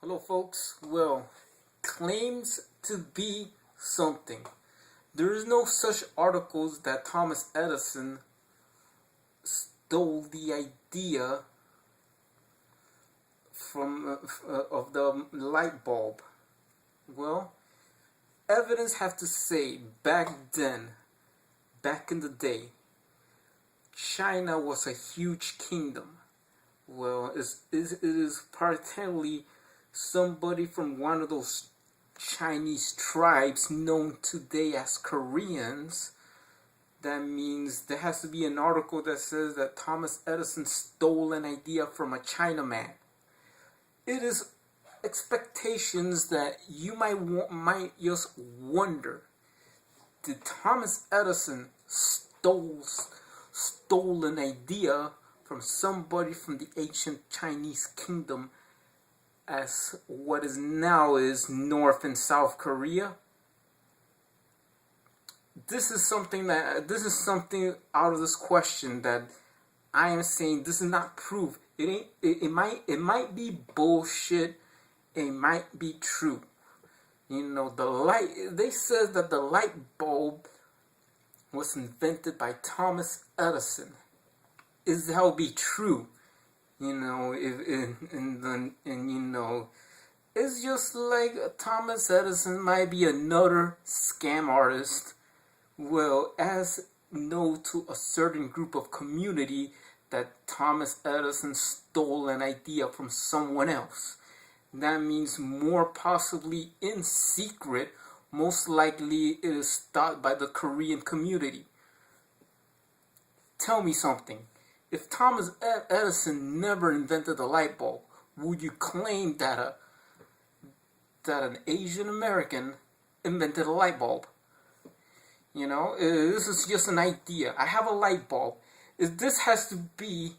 Hello, folks. Well, claims to be something. There is no such articles that Thomas Edison stole the idea from of the light bulb. Well, evidence have to say back then, back in the day, China was a huge kingdom. Well, it is particularly somebody from one of those Chinese tribes known today as Koreans. That means there has to be an article that says that Thomas Edison stole an idea from a Chinaman. It is expectations that you might just wonder: did Thomas Edison stole an idea from somebody from the ancient Chinese kingdom as what is now is North and South Korea? This is something out of this question that I am saying this is not proof. It might be bullshit. It might be true. They said that the light bulb was invented by Thomas Edison. Is that will be true? It's just like Thomas Edison might be another scam artist. Well, as known to a certain group of community that Thomas Edison stole an idea from someone else. That means more possibly in secret, most likely it is thought by the Korean community. Tell me something. If Thomas Edison never invented the light bulb, would you claim that an Asian American invented a light bulb? This is just an idea. I have a light bulb. This has to be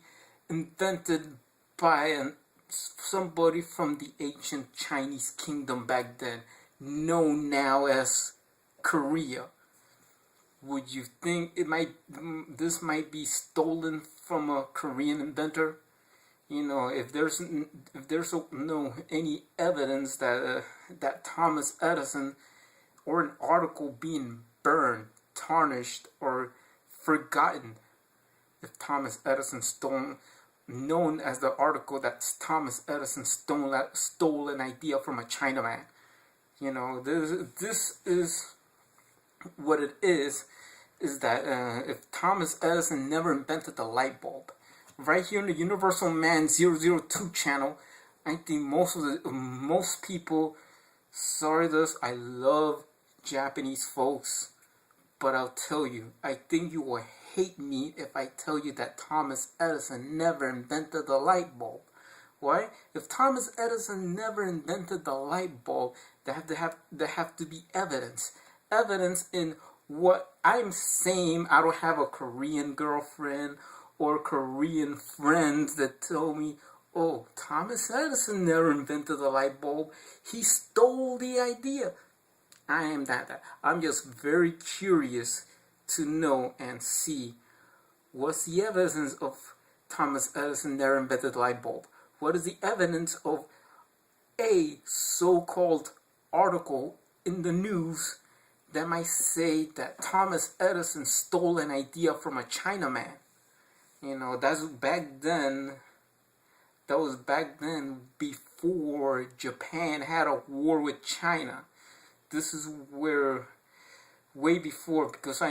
invented by somebody from the ancient Chinese kingdom back then, known now as Korea. Would you think this might be stolen from a Korean inventor? If there's no any evidence that Thomas Edison or an article being burned, tarnished, or forgotten, if Thomas Edison known as the article that Thomas Edison stole an idea from a Chinaman. This is what it is that if Thomas Edison never invented the light bulb, right here in the Universal Man 002 channel, I think most people, sorry this, I love Japanese folks, but I'll tell you, I think you will hate me if I tell you that Thomas Edison never invented the light bulb. Why? If Thomas Edison never invented the light bulb, there have to be evidence. Evidence in what I'm saying. I don't have a Korean girlfriend or Korean friends that tell me, oh, Thomas Edison never invented the light bulb. He stole the idea. I am that. I'm just very curious to know and see what's the evidence of Thomas Edison never invented the light bulb. What is the evidence of a so-called article in the news that might say that Thomas Edison stole an idea from a Chinaman? That's back then. That was back then before Japan had a war with China. This is where way before, because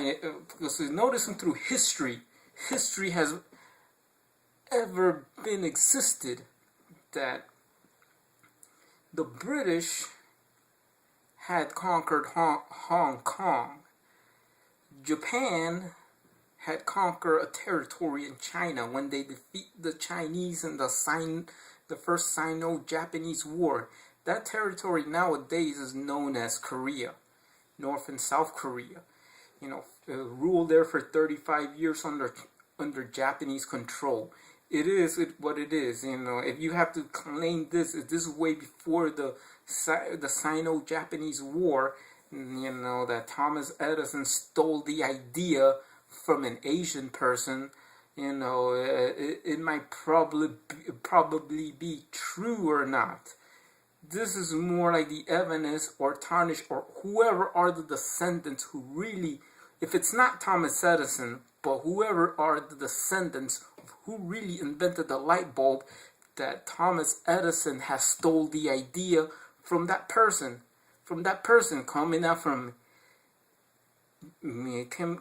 noticing through history has ever been existed that the British had conquered Hong Kong. Japan had conquered a territory in China when they defeat the Chinese in the first Sino-Japanese War. That territory nowadays is known as Korea, North and South Korea. Ruled there for 35 years under Japanese control. It is what it is. If you have to claim this is way before the Sino-Japanese War. That Thomas Edison stole the idea from an Asian person. It might probably be true or not. this is more like the evidence or tarnish or whoever are the descendants who really, if it's not Thomas Edison, but whoever are the descendants of who really invented the light bulb, that Thomas Edison has stole the idea from that person coming out from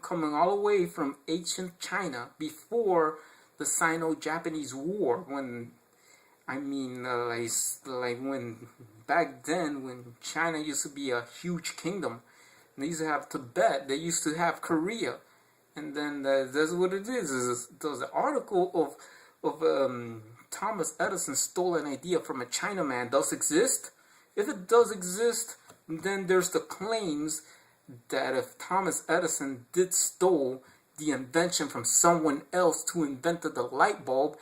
coming all the way from ancient China before the Sino-Japanese War, when like when back then, when China used to be a huge kingdom. They used to have Tibet, they used to have Korea, and then that's what it is there's an article of Thomas Edison stole an idea from a Chinaman does exist. If it does exist, then there's the claims that if Thomas Edison did stole the invention from someone else who invented the light bulb,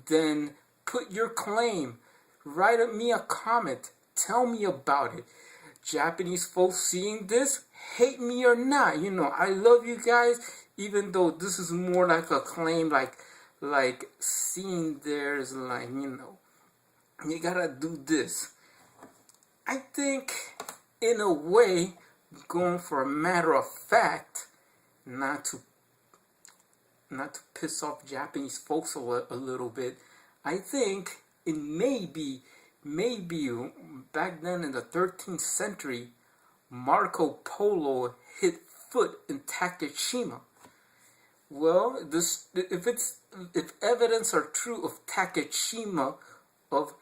then put your claim, write me a comment, tell me about it. Japanese folks seeing this, hate me or not, I love you guys, even though this is more like a claim, like seeing there's like, you gotta do this. I think, in a way, going for a matter of fact, not to piss off Japanese folks a little bit, I think it may be back then in the 13th century, Marco Polo hit foot in Takeshima. Well, if evidence are true of Takeshima, of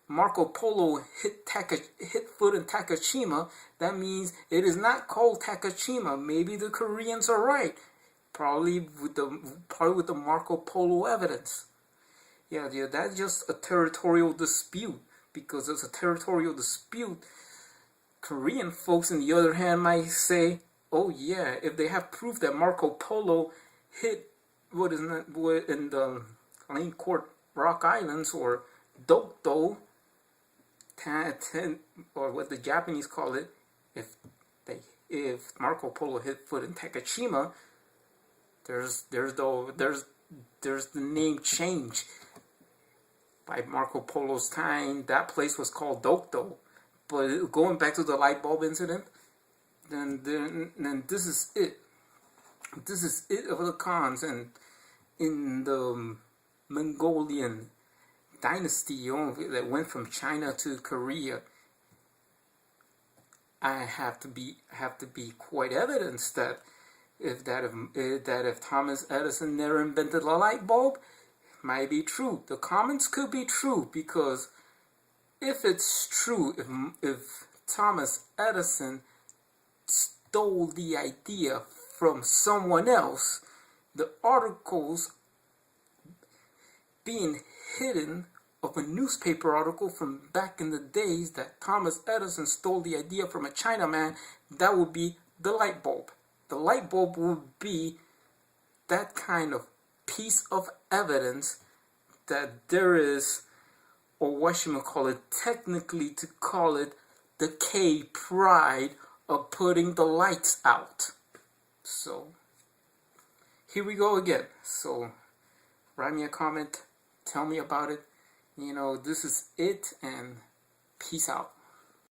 Marco Polo hit foot in Takeshima, that means it is not called Takeshima. Maybe the Koreans are right. Probably with the Marco Polo evidence. Yeah, that's just a territorial dispute. Because it's a territorial dispute, Korean folks, on the other hand, might say, oh yeah, if they have proof that Marco Polo hit what in the Lane Court Rock Islands, or Dokdo, or what the Japanese call it, if Marco Polo hit foot in Takeshima, there's the name change. By Marco Polo's time, that place was called Dokdo. But going back to the light bulb incident, then this is it. This is it of the Khans, and in the Mongolian dynasty that went from China to Korea, I have to be quite evidence that if Thomas Edison never invented the light bulb, might be true. The comments could be true, because if it's true, if Thomas Edison stole the idea from someone else, the articles being hidden of a newspaper article from back in the days that Thomas Edison stole the idea from a Chinaman, that would be the light bulb. The light bulb would be that kind of piece of evidence that there is, or what you call it, technically to call it the K pride of putting the lights out. So here we go again. So write me a comment, tell me about it. This is it, and peace out.